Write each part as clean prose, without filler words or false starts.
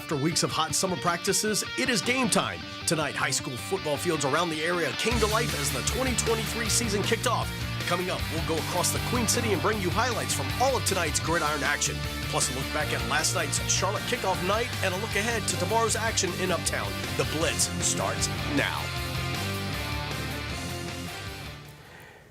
After weeks of hot summer practices, it is game time. Tonight, high school football fields around the area came to life as the 2023 season kicked off. Coming up, we'll go across the Queen City and bring you highlights from all of tonight's gridiron action. Plus, a look back at last night's Charlotte kickoff night and a look ahead to tomorrow's action in Uptown. The Blitz starts now.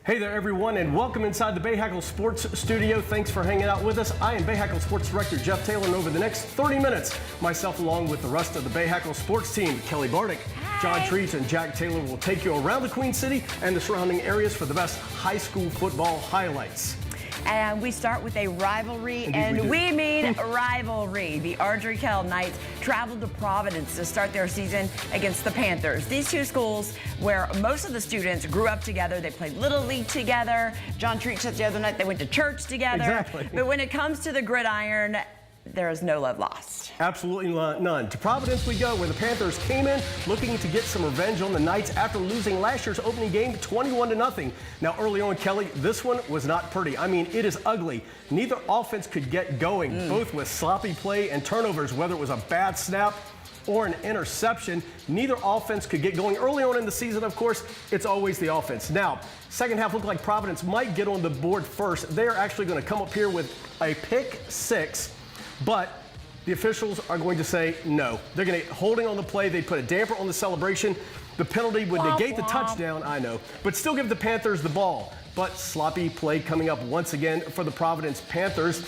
Hey there, everyone, and welcome inside the Bahakel Sports studio. Thanks for hanging out with us. I am Bahakel Sports Director Jeff Taylor, and over the next 30 minutes, myself along with the rest of the Bahakel Sports team, Kelly Bardick, John Treach, and Jack Taylor will take you around the Queen City and the surrounding areas for the best high school football highlights. And we start with a rivalry, and we mean rivalry. The Ardrey-Kell Knights traveled to Providence to start their season against the Panthers. These two schools, where most of the students grew up together, they played Little League together. John Treach said the other night they went to church together. Exactly. But when it comes to the gridiron, there is no love lost. Absolutely none. To Providence we go, where the Panthers came in looking to get some revenge on the Knights after losing last year's opening game 21-0. Now, early on, Kelly, this one was not pretty. I mean, it is ugly. Neither offense could get going, both with sloppy play and turnovers, whether it was a bad snap or an interception. Neither offense could get going. Early on in the season, of course, it's always the offense. Now, second half looked like Providence might get on the board first. They're actually going to come up here with a pick six. But the officials are going to say no. They're going to holding on the play. They put a damper on the celebration. The penalty would negate the touchdown, I know, but still give the Panthers the ball. But sloppy play coming up once again for the Providence Panthers.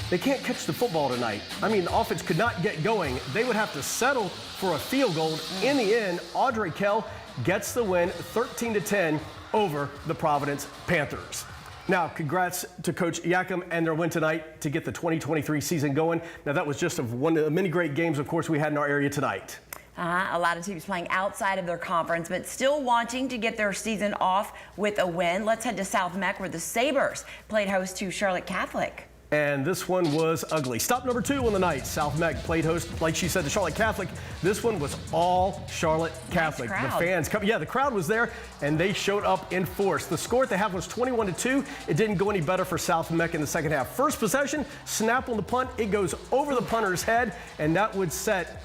They can't catch the football tonight. I mean, the offense could not get going. They would have to settle for a field goal. In the end, Ardrey-Kell gets the win 13-10 over the Providence Panthers. Now, congrats to Coach Yakum and their win tonight to get the 2023 season going. Now, that was just one of the many great games, of course, we had in our area tonight. A lot of teams playing outside of their conference, but still wanting to get their season off with a win. Let's head to South Meck, where the Sabres played host to Charlotte Catholic. And this one was ugly. Stop number 2 on the night. South Meck played host, like she said, to Charlotte Catholic. This one was all Charlotte Catholic. Nice crowd. The fans, the crowd was there, and they showed up in force. The score at the half was 21-2. It didn't go any better for South Meck in the second half. First possession, snap on the punt. It goes over the punter's head, and that would set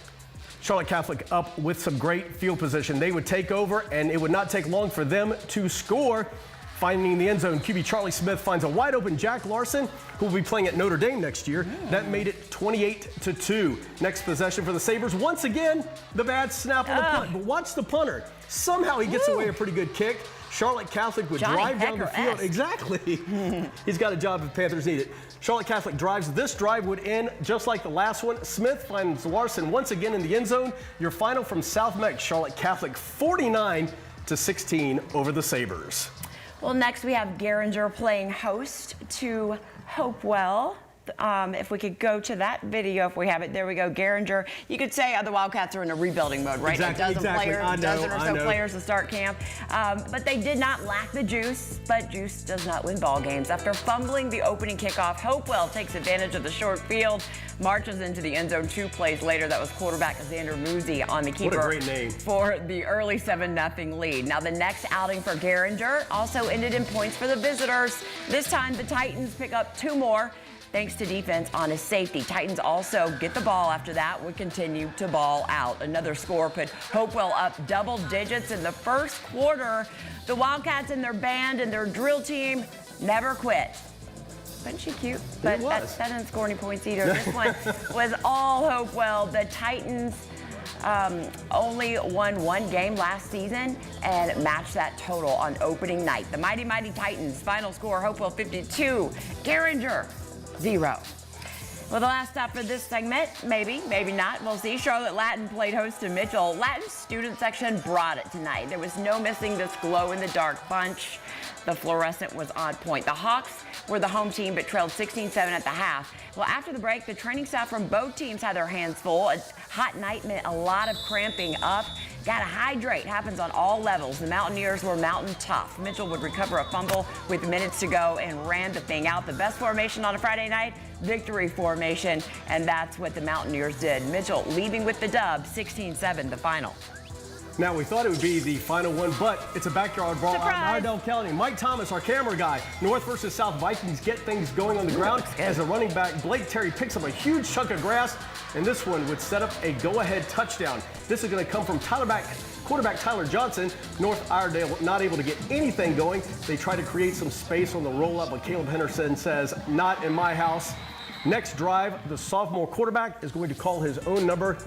Charlotte Catholic up with some great field position. They would take over, and it would not take long for them to score. Finding the end zone, QB Charlie Smith finds a wide-open Jack Larson, who will be playing at Notre Dame next year. That made it 28-2. Next possession for the Sabres. Once again, the bad snap on the punt. But watch the punter. Somehow he gets away a pretty good kick. Charlotte Catholic would drive down the field. Exactly. He's got a job if Panthers need it. Charlotte Catholic drives. This drive would end just like the last one. Smith finds Larson once again in the end zone. Your final from South Meck, Charlotte Catholic 49-16 over the Sabres. Well, next we have Garinger playing host to Hopewell. If we could go to that video, if we have it. There we go, Garinger. You could say the Wildcats are in a rebuilding mode, right? Exactly. A dozen or so players to start camp. But they did not lack the juice, but juice does not win ball games. After fumbling the opening kickoff, Hopewell takes advantage of the short field, marches into the end zone 2 plays later. That was quarterback Xander Muzi on the keeper. What a great name. For the early 7-0 lead. Now, the next outing for Garinger also ended in points for the visitors. This time, the Titans pick up 2 more. Thanks to defense on a safety. Titans also get the ball after that, would continue to ball out. Another score put Hopewell up double digits in the first quarter. The Wildcats and their band and their drill team never quit. Wasn't she cute? But that didn't score any points either. This one was all Hopewell. The Titans only won 1 game last season and matched that total on opening night. The mighty Titans, final score, Hopewell 52, Garinger 0. Well, the last stop for this segment, maybe not. We'll see. Charlotte Latin played host to Mitchell. Latin's student section brought it tonight. There was no missing this glow-in-the-dark bunch. The fluorescent was on point. The Hawks were the home team, but trailed 16-7 at the half. Well, after the break, the training staff from both teams had their hands full. A hot night meant a lot of cramping up. Gotta hydrate. Happens on all levels. The Mountaineers were mountain tough. Mitchell would recover a fumble with minutes to go and ran the thing out. The best formation on a Friday night, victory formation, and that's what the Mountaineers did. Mitchell leaving with the dub, 16-7, the final. Now, we thought it would be the final one, but it's a backyard brawl out in Iredell County. Mike Thomas, our camera guy. North versus South Vikings get things going on the ground as a running back, Blake Terry, picks up a huge chunk of grass, and this one would set up a go-ahead touchdown. This is going to come from quarterback Tyler Johnson. North Iredell not able to get anything going. They try to create some space on the roll-up, but Caleb Henderson says, not in my house. Next drive, the sophomore quarterback is going to call his own number,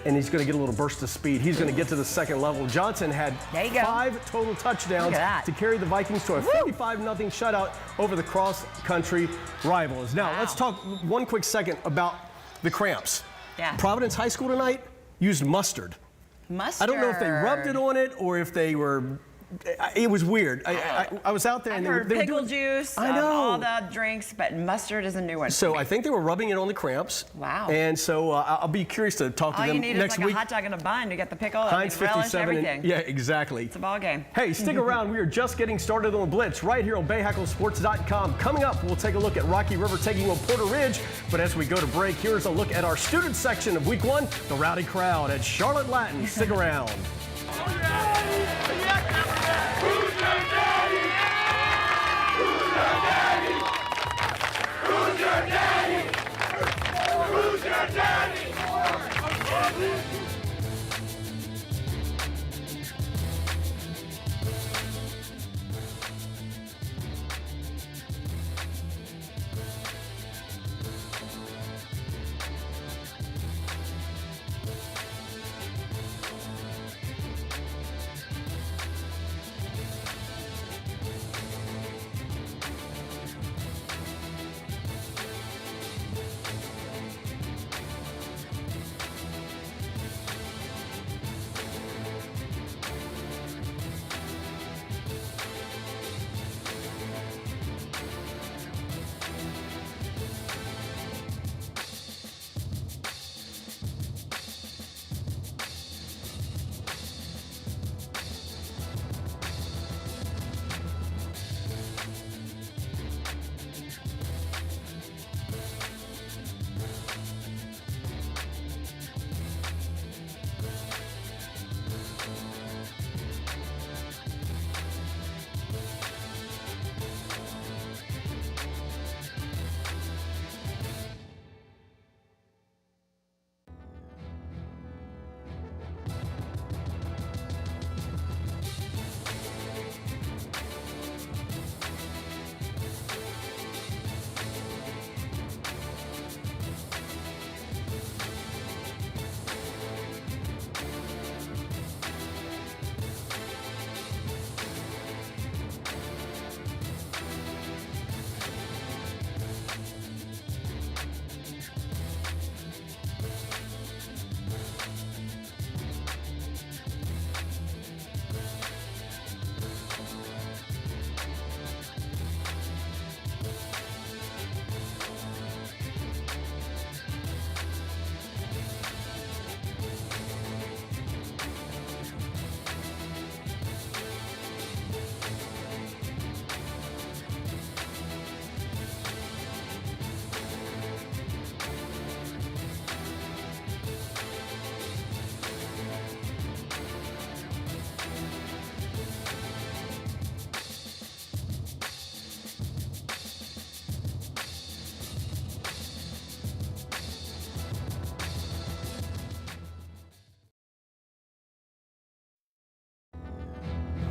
and he's going to get a little burst of speed. He's going to get to the second level. Johnson had 5 total touchdowns to carry the Vikings to a 55-0 shutout over the cross-country rivals. Now, let's talk one quick second about the cramps. Providence High School tonight used mustard. I don't know if they rubbed it on it or if they were. It was weird. I was out there and they were pickle doing juice, I know. all the drinks, but mustard is a new one. So I think they were rubbing it on the cramps. Wow. And so I'll be curious to talk to them next week. All you need is like a hot dog and a bun to get the pickle, Heinz relish, 57. everything. Yeah, exactly. It's a ball game. Hey, stick around. We are just getting started on Blitz right here on BahakelSports.com. Coming up, we'll take a look at Rocky River taking on Porter Ridge. But as we go to break, here's a look at our student section of Week 1, the rowdy crowd at Charlotte Latin. Stick around.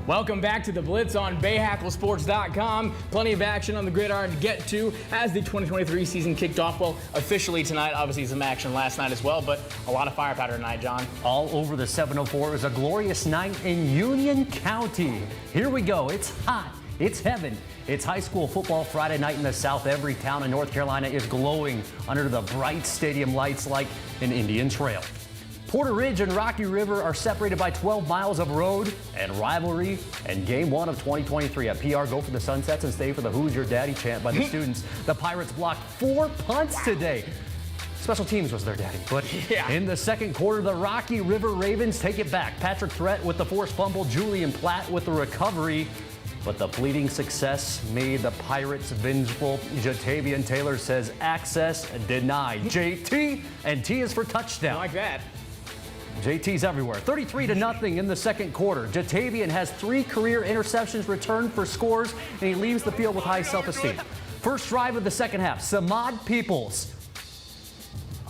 Welcome back to the Blitz on BahakelSports.com. Plenty of action on the gridiron to get to as the 2023 season kicked off. Well, officially tonight, obviously some action last night as well, but a lot of firepower tonight, John. All over the 704. It was a glorious night in Union County. Here we go. It's hot. It's heaven. It's high school football Friday night in the South. Every town in North Carolina is glowing under the bright stadium lights like an Indian trail. Porter Ridge and Rocky River are separated by 12 miles of road and rivalry. And game 1 of 2023 at PR Go for the Sunsets and Stay for the Who's Your Daddy chant by the students. The Pirates blocked 4 punts today. Special teams was their daddy. But in the second quarter, the Rocky River Ravens take it back. Patrick Threat with the forced fumble, Julian Platt with the recovery. But the fleeting success made the Pirates vengeful. Jatavian Taylor says access denied. JT, and T is for touchdown. Like that. JT's everywhere. 33-0 in the second quarter. Jatavian has 3 career interceptions returned for scores, and he leaves the field with high self-esteem. First drive of the second half, Samad Peoples.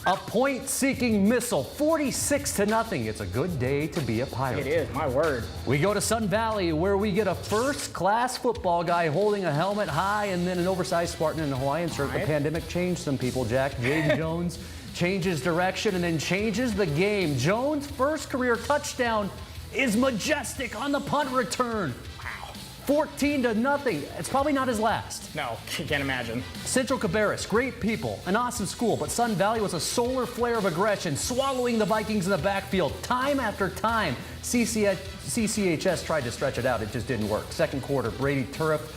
A point-seeking missile, 46-0. It's a good day to be a Pirate. It is, my word. We go to Sun Valley, where we get a first-class football guy holding a helmet high and then an oversized Spartan in a Hawaiian shirt. The pandemic changed some people, Jack. Jaden Jones changes direction and then changes the game. Jones' first career touchdown is majestic on the punt return. 14-0. It's probably not his last. No, can't imagine. Central Cabarrus, great people, an awesome school, but Sun Valley was a solar flare of aggression, swallowing the Vikings in the backfield time after time. CCHS tried to stretch it out. It just didn't work. Second quarter, Brady Turrup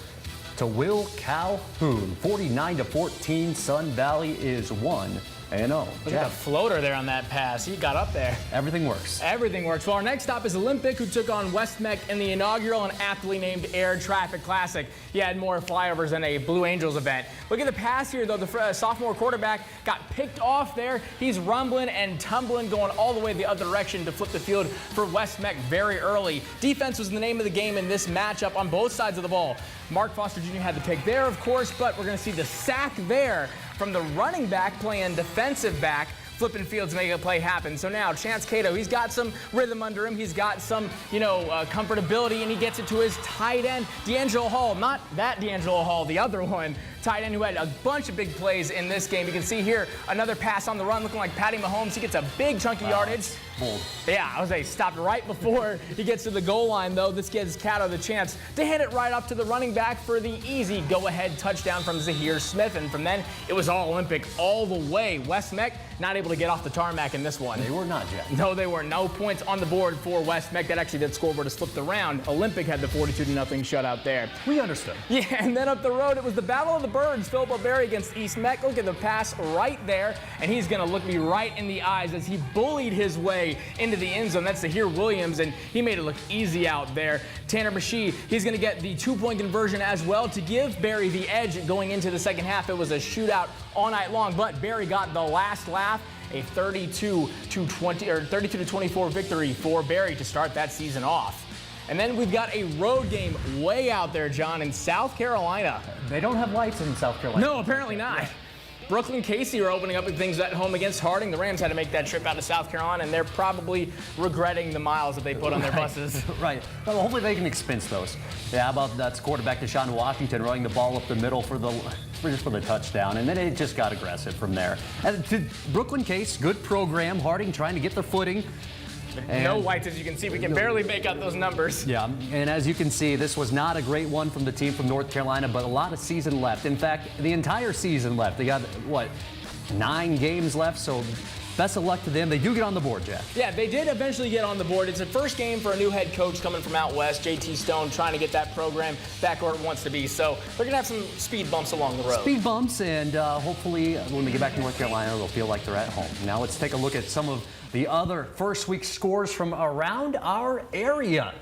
to Will Calhoun. 49-14. Sun Valley is 1-0. Look at the floater there on that pass. He got up there. Everything works. Everything works. Well, our next stop is Olympic, who took on West Meck in the inaugural and aptly named Air Traffic Classic. He had more flyovers than a Blue Angels event. Look at the pass here, though. The sophomore quarterback got picked off there. He's rumbling and tumbling, going all the way the other direction to flip the field for West Meck very early. Defense was the name of the game in this matchup on both sides of the ball. Mark Foster Jr. had the pick there, of course, but we're going to see the sack there from the running back playing defensive back, flipping fields, making a play happen. So now Chance Cato, he's got some rhythm under him. He's got some, comfortability, and he gets it to his tight end, D'Angelo Hall. Not that D'Angelo Hall, the other one. Tight end who had a bunch of big plays in this game. You can see here another pass on the run looking like Patty Mahomes. He gets a big chunky yardage. Bold. Yeah, I was saying stopped right before he gets to the goal line, though. This gives Cato the chance to hit it right up to the running back for the easy go-ahead touchdown from Zahir Smith. And from then, it was all Olympic all the way. West Meck not able to get off the tarmac in this one. They were not, Jack. No, they were. No points on the board for West Meck. That actually did scoreboard has flipped around. Olympic had the 42-0 shutout there. We understood. Yeah, and then up the road, it was the Battle of the Birds. Philip Berry against East Meck. Look at the pass right there, and he's going to look me right in the eyes as he bullied his way into the end zone. That's Zahir Williams, and he made it look easy out there. Tanner Bashee, he's going to get the 2-point conversion as well to give Berry the edge going into the second half. It was a shootout all night long, but Berry got the last laugh. A 32-24 victory for Berry to start that season off. And then we've got a road game way out there, John, in South Carolina. They don't have lights in South Carolina. No, apparently not. Brooklyn Casey are opening up things at home against Harding. The Rams had to make that trip out to South Carolina, and they're probably regretting the miles that they put on their buses. Right. Well, hopefully they can expense those. Yeah, how about that's quarterback Deshaun Washington running the ball up the middle for the touchdown, and then it just got aggressive from there. And to Brooklyn Case, good program. Harding trying to get their footing. And no whites, as you can see. We can barely make out those numbers. Yeah, and as you can see, this was not a great one from the team from North Carolina, but a lot of season left. In fact, the entire season left. They got, 9 games left, so best of luck to them. They do get on the board, Jack. Yeah, they did eventually get on the board. It's the first game for a new head coach coming from out west, JT Stone, trying to get that program back where it wants to be. So they're going to have some speed bumps along the road. Speed bumps, and hopefully when they get back to North Carolina, they'll feel like they're at home. Now let's take a look at some of the other first week scores from around our area.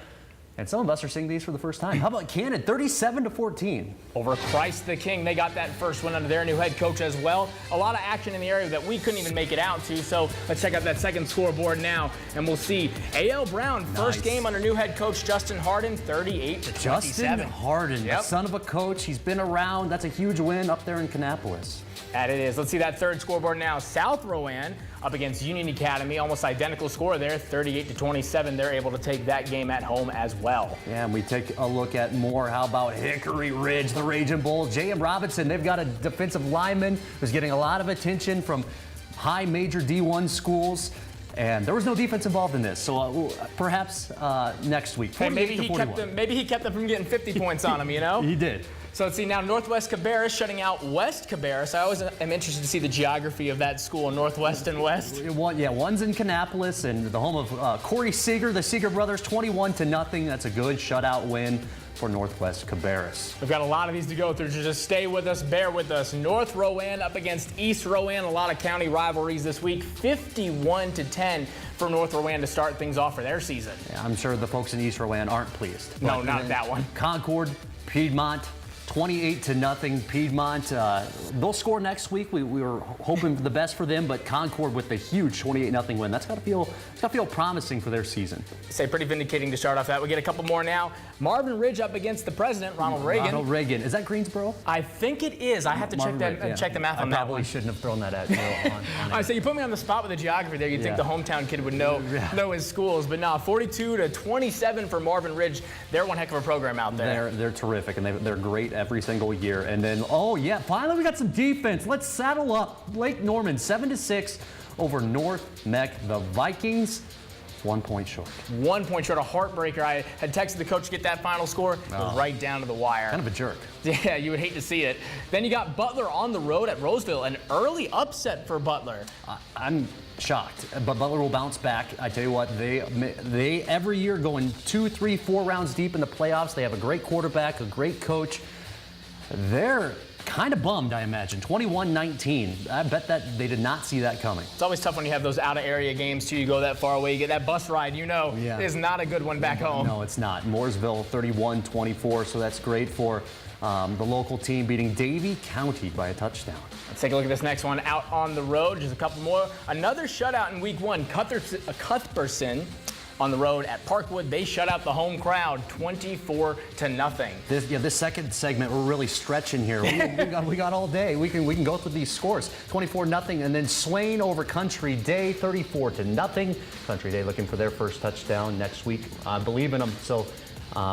And some of us are seeing these for the first time. How about Cannon, 37-14? Over Christ the King. They got that first one under their new head coach as well. A lot of action in the area that we couldn't even make it out to. So let's check out that second scoreboard now, and we'll see A.L. Brown, first game under new head coach Justin Harden, 38-27. Justin Harden, the son of a coach. He's been around. That's a huge win up there in Kannapolis. That it is. Let's see that third scoreboard now. South Rowan up against Union Academy. Almost identical score there, 38-27. They're able to take that game at home as well. Yeah, and we take a look at more. How about Hickory Ridge, the Raging Bulls? J.M. Robinson, they've got a defensive lineman who's getting a lot of attention from high major D1 schools. And there was no defense involved in this, so perhaps next week. Hey, maybe he kept them from getting 50 points on him, you know? He did. So let's see now, Northwest Cabarrus shutting out West Cabarrus. I always am interested to see the geography of that school, Northwest and West. One's in Kannapolis and the home of Corey Seeger, the Seeger brothers, 21-0. That's a good shutout win for Northwest Cabarrus. We've got a lot of these to go through, so just stay with us, bear with us. North Rowan up against East Rowan, a lot of county rivalries this week, 51-10 for North Rowan to start things off for their season. Yeah, I'm sure the folks in East Rowan aren't pleased. No, not that one. Concord, Piedmont, 28-0 Piedmont. They'll score next week. We were hoping for the best for them, but Concord with the huge 28-0 win. That's got to feel promising for their season. Say pretty vindicating to start off that. We get a couple more now. Marvin Ridge up against the president, Ronald Reagan. Ronald Reagan. Is that Greensboro? I think it is. I have to check the math on that one. I probably shouldn't have thrown that at you. on I say you put me on the spot with the geography there. You'd think the hometown kid would know his schools, but no, 42-27 for Marvin Ridge. They're one heck of a program out there. They're terrific, and they're great every single year. And then, finally we got some defense. Let's saddle up. Lake Norman 7-6 over North Meck. The Vikings 1 point short. 1 point short, a heartbreaker. I had texted the coach to get that final score. It was right down to the wire. Kind of a jerk. Yeah, you would hate to see it. Then you got Butler on the road at Roseville, an early upset for Butler. I'm shocked, but Butler will bounce back. I tell you what, they every year going 2, 3, 4 rounds deep in the playoffs. They have a great quarterback, a great coach. They're kind of bummed, I imagine. 21-19. I bet that they did not see that coming. It's always tough when you have those out-of-area games, too. You go that far away, you get that bus ride, is not a good one back home. No, it's not. Mooresville 31-24, so that's great for the local team beating Davie County by a touchdown. Let's take a look at this next one. Out on the road, just a couple more. Another shutout in week 1. Cuthbertson on the road at Parkwood. They shut out the home crowd 24-0. This second segment, we're really stretching here. We got all day. We can go through these scores. 24-0, and then Swain over Country Day 34-0. Country Day looking for their first touchdown next week. I believe in them. So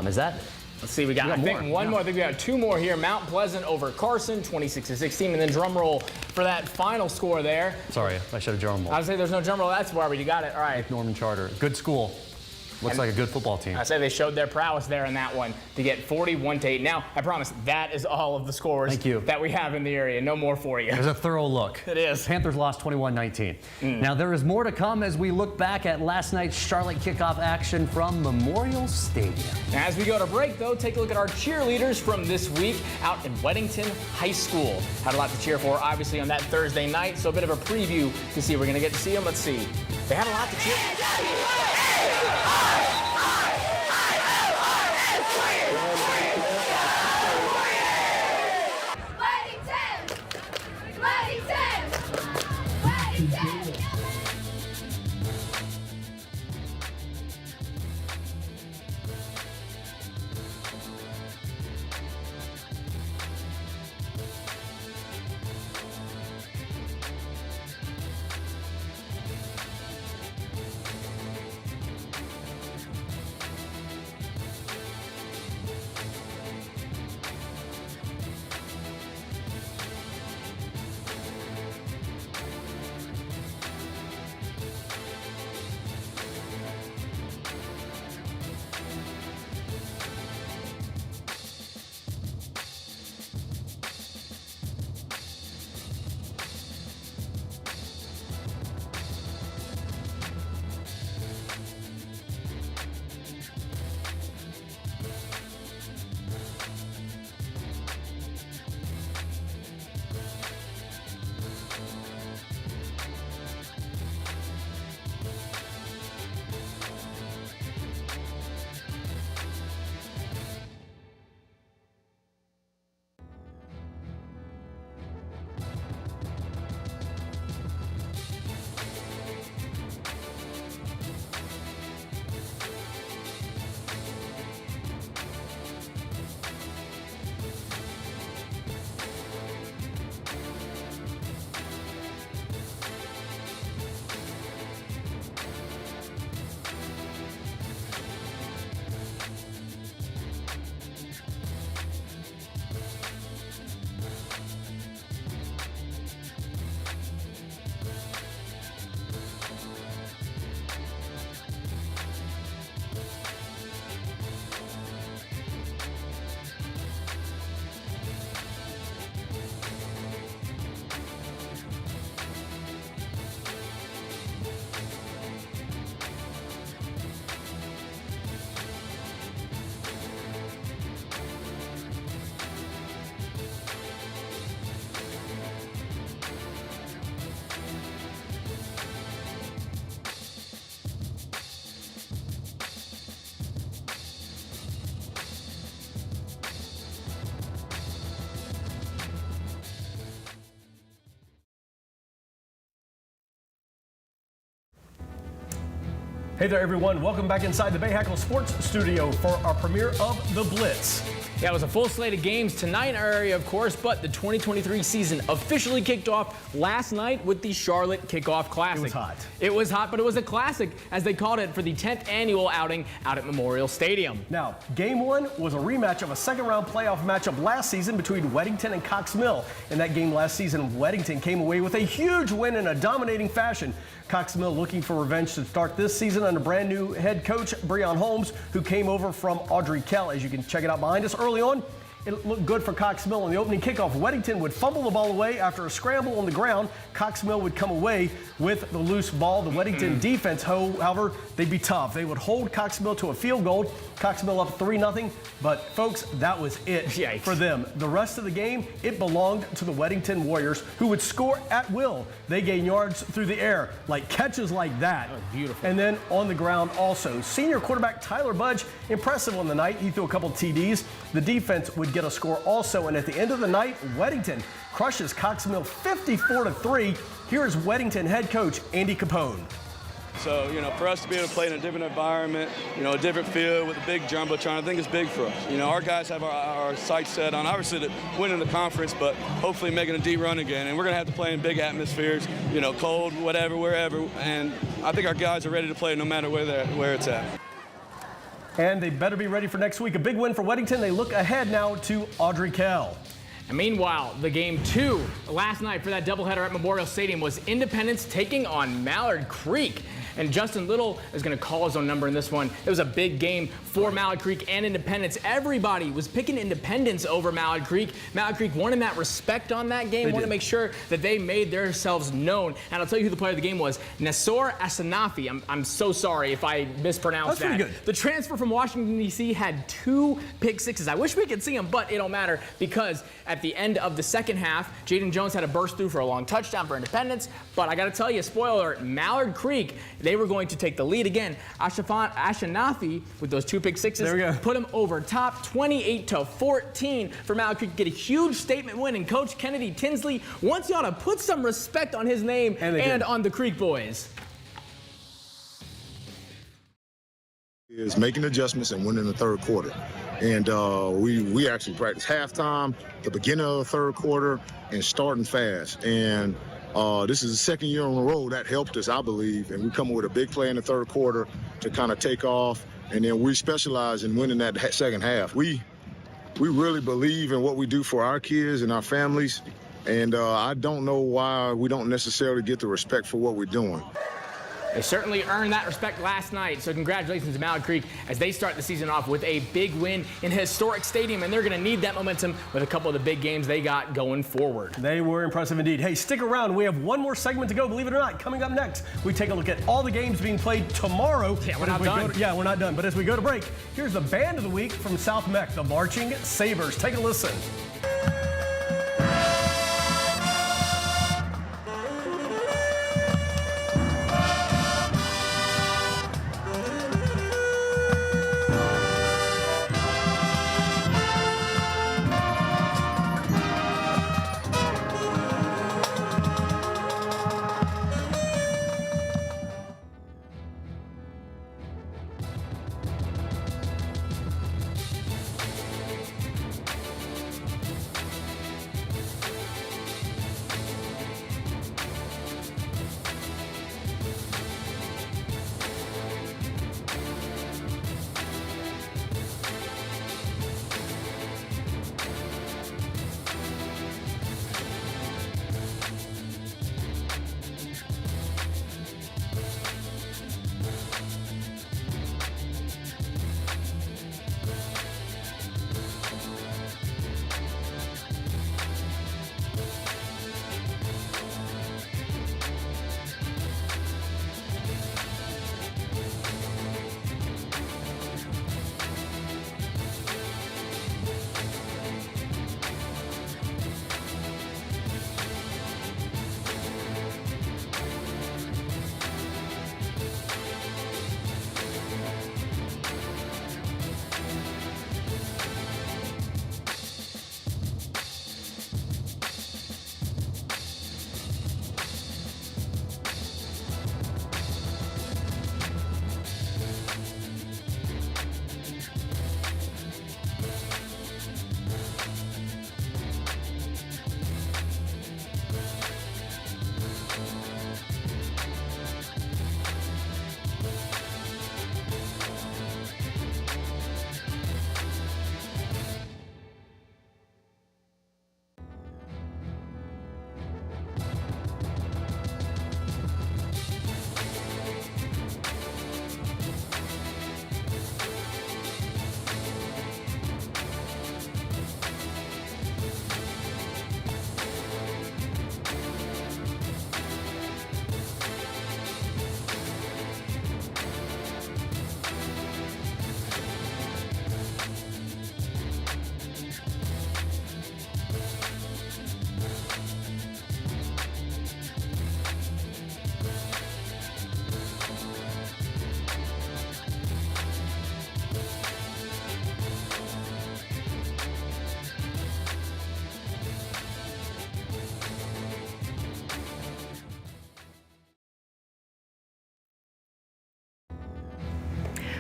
is that? Let's see, we got I think one more. I think we got 2 more here. Mount Pleasant over Carson, 26-16, and then drum roll for that final score there. Sorry, I should have drum roll. I would say there's no drum roll. That's where you got it. All right. Norman Charter, good school. Looks like a good football team. I say they showed their prowess there in that one to get 41-8. Now, I promise that is all of the scores that we have in the area. No more for you. There's a thorough look. It is. Panthers lost 21-19. Now, there is more to come as we look back at last night's Charlotte kickoff action from Memorial Stadium. As we go to break, though, take a look at our cheerleaders from this week out in Weddington High School. Had a lot to cheer for, obviously, on that Thursday night, so a bit of a preview to see if we're going to get to see them. Let's see. They had a lot to cheer for. Hey there, everyone. Welcome back inside the Bahakel Sports studio for our premiere of The Blitz. Yeah, it was a full slate of games tonight in our area, of course, but the 2023 season officially kicked off last night with the Charlotte Kickoff Classic. It was hot. It was hot, but it was a classic, as they called it, for the 10th annual outing out at Memorial Stadium. Now, game one was a rematch of a second-round playoff matchup last season between Weddington and Cox Mill. In that game last season, Weddington came away with a huge win in a dominating fashion. Cox Mill looking for revenge to start this season under brand new head coach Breon Holmes, who came over from Audrey Kell. As you can check it out behind us early on, it looked good for Cox Mill. In the opening kickoff, Weddington would fumble the ball away after a scramble on the ground. Cox Mill would come away with the loose ball. The Weddington defense, however, they'd be tough. They would hold Cox Mill to a field goal. Cox Mill up 3-0. But, folks, that was it Yikes. for them. The rest of the game, it belonged to the Weddington Warriors, who would score at will. They gained yards through the air, like catches like that. Oh, beautiful. And then on the ground also. Senior quarterback Tyler Budge, impressive on the night. He threw a couple TDs. The defense would get a score also. And at the end of the night, Weddington crushes Cox Mill 54-3. Here is Weddington head coach Andy Capone. So, for us to be able to play in a different environment, a different field with a big jumbotron, I think it's big for us. Our guys have our sights set on, obviously, winning the conference, but hopefully making a deep run again. And we're going to have to play in big atmospheres, cold, whatever, wherever. And I think our guys are ready to play no matter where it's at. And they better be ready for next week. A big win for Weddington. They look ahead now to Audrey Kell. And meanwhile, the game 2 last night for that doubleheader at Memorial Stadium was Independence taking on Mallard Creek. And Justin Little is going to call his own number in this one. It was a big game for Mallard Creek and Independence. Everybody was picking Independence over Mallard Creek. Mallard Creek wanted that respect on that game, wanted to make sure that they made themselves known. And I'll tell you who the player of the game was. Nassor Asanafi. I'm so sorry if I mispronounced that. That's pretty good. The transfer from Washington, D.C. had 2 pick sixes. I wish we could see them, but it don't matter because at the end of the second half, Jaden Jones had a burst through for a long touchdown for Independence. But I got to tell you, spoiler alert, Mallard Creek, they were going to take the lead again. Ashanafi, with those 2 pick sixes, there we go. put him over top 28-14 for Mallard Creek to get a huge statement win. And Coach Kennedy Tinsley wants y'all to put some respect on his name and on the Creek boys. Is making adjustments and winning the third quarter. And we actually practiced halftime, the beginning of the third quarter, and starting fast. And this is the second year in a row that helped us, I believe. And we come with a big play in the third quarter to kind of take off. And then we specialize in winning that second half. We really believe in what we do for our kids and our families. And I don't know why we don't necessarily get the respect for what we're doing. They certainly earned that respect last night, so congratulations to Mallard Creek as they start the season off with a big win in a historic stadium, and they're going to need that momentum with a couple of the big games they got going forward. They were impressive indeed. Hey, stick around. We have one more segment to go, believe it or not. Coming up next, we take a look at all the games being played tomorrow. Yeah, we're not done. We're not done. But as we go to break, here's the band of the week from South Meck, the Marching Sabres. Take a listen.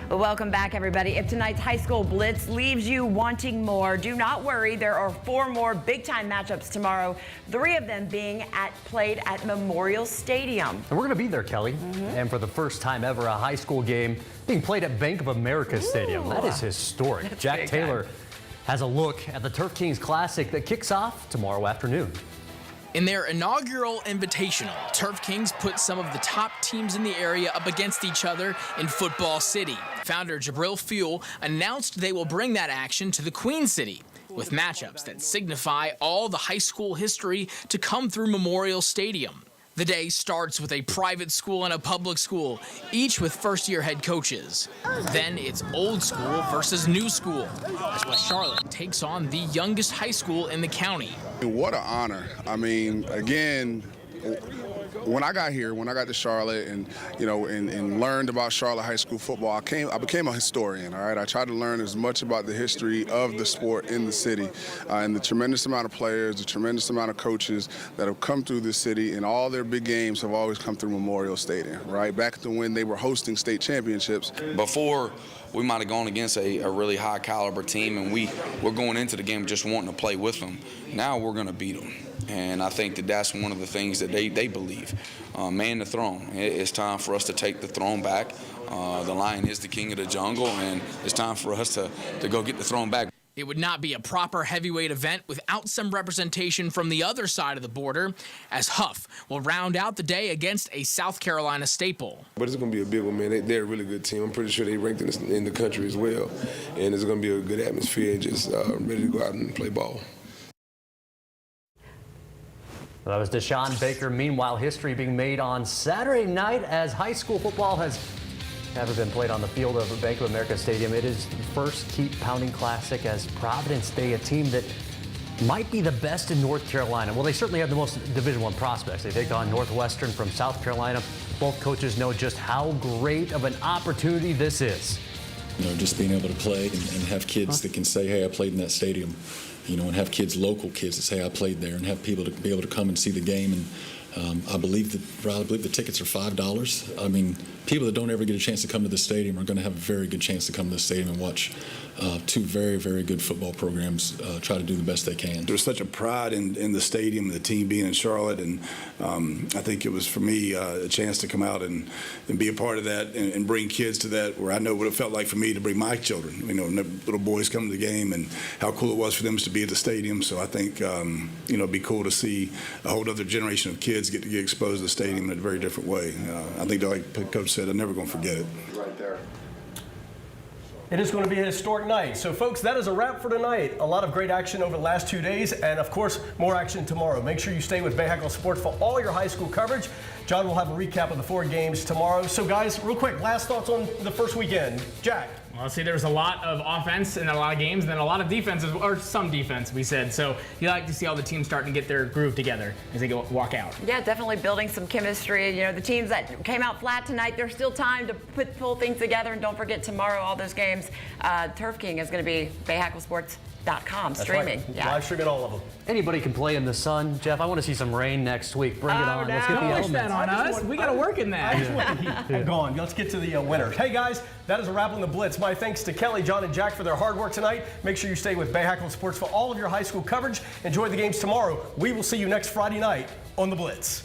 Well, welcome back, everybody. If tonight's high school blitz leaves you wanting more, do not worry. There are 4 more big-time matchups tomorrow, 3 of them being played at Memorial Stadium. And we're going to be there, Kelly. And for the first time ever, a high school game being played at Bank of America Stadium. That is historic. That's Jack big Taylor time. has a look at the Turf Kings Classic that kicks off tomorrow afternoon. In their inaugural invitational, Turf Kings put some of the top teams in the area up against each other in Football City. Founder Jabril Fuel announced they will bring that action to the Queen City, with matchups that signify all the high school history to come through Memorial Stadium. The day starts with a private school and a public school, each with first-year head coaches. Then it's old school versus new school, as West Charlotte takes on the youngest high school in the county. What an honor. I mean, again, when I got to Charlotte and, and learned about Charlotte high school football, I became a historian, all right? I tried to learn as much about the history of the sport in the city and the tremendous amount of players, the tremendous amount of coaches that have come through this city, and all their big games have always come through Memorial Stadium, right? Back to when they were hosting state championships. Before, we might have gone against a really high caliber team, and we're going into the game just wanting to play with them. Now we're going to beat them. And I think that's one of the things that they believe. Man the throne. It's time for us to take the throne back. The lion is the king of the jungle, and it's time for us to go get the throne back. It would not be a proper heavyweight event without some representation from the other side of the border, as Huff will round out the day against a South Carolina staple. But it's going to be a big one, man. They're a really good team. I'm pretty sure they're ranked in the country as well. And it's going to be a good atmosphere and just ready to go out and play ball. That was Deshaun Baker. Meanwhile, history being made on Saturday night as high school football has never been played on the field of Bank of America Stadium. It is the first Keep Pounding Classic as Providence Day, a team that might be the best in North Carolina. Well, they certainly have the most Division I prospects. They take on Northwestern from South Carolina. Both coaches know just how great of an opportunity this is. Just being able to play and have kids that can say, hey, I played in that stadium, and have kids, local kids that say I played there, and have people to be able to come and see the game. And I believe the tickets are $5. I mean, people that don't ever get a chance to come to the stadium are going to have a very good chance to come to the stadium and watch 2 very, very good football programs try to do the best they can. There's such a pride in the stadium, the team being in Charlotte, and I think it was for me a chance to come out and be a part of that and bring kids to that, where I know what it felt like for me to bring my children, little boys come to the game, and how cool it was for them to be at the stadium. So I think it'd be cool to see a whole other generation of kids get exposed to the stadium in a very different way. I think, like Coach said, I'm never going to forget it. Right there. It is going to be a historic night. So, folks, that is a wrap for tonight. A lot of great action over the last 2 days, and, of course, more action tomorrow. Make sure you stay with Bahakel Sports for all your high school coverage. John will have a recap of the 4 games tomorrow. So, guys, real quick, last thoughts on the first weekend. Jack. Well, see, there's a lot of offense in a lot of games, and then a lot of defense, or some defense, we said. So you like to see all the teams starting to get their groove together as they walk out. Yeah, definitely building some chemistry. The teams that came out flat tonight, there's still time to pull things together. And don't forget, tomorrow, all those games, Turf King is going to be BahakelSports.com streaming. Right. Yeah. Live streaming all of them. Anybody can play in the sun. Jeff, I want to see some rain next week. Bring it on. Let's get the Don't wish elements. that on us. We got to work in that. I just want the heat gone. Let's get to the winner. Hey, guys, that is a wrap on the Blitz. My thanks to Kelly, John, and Jack for their hard work tonight. Make sure you stay with Bahakel Sports for all of your high school coverage. Enjoy the games tomorrow. We will see you next Friday night on the Blitz.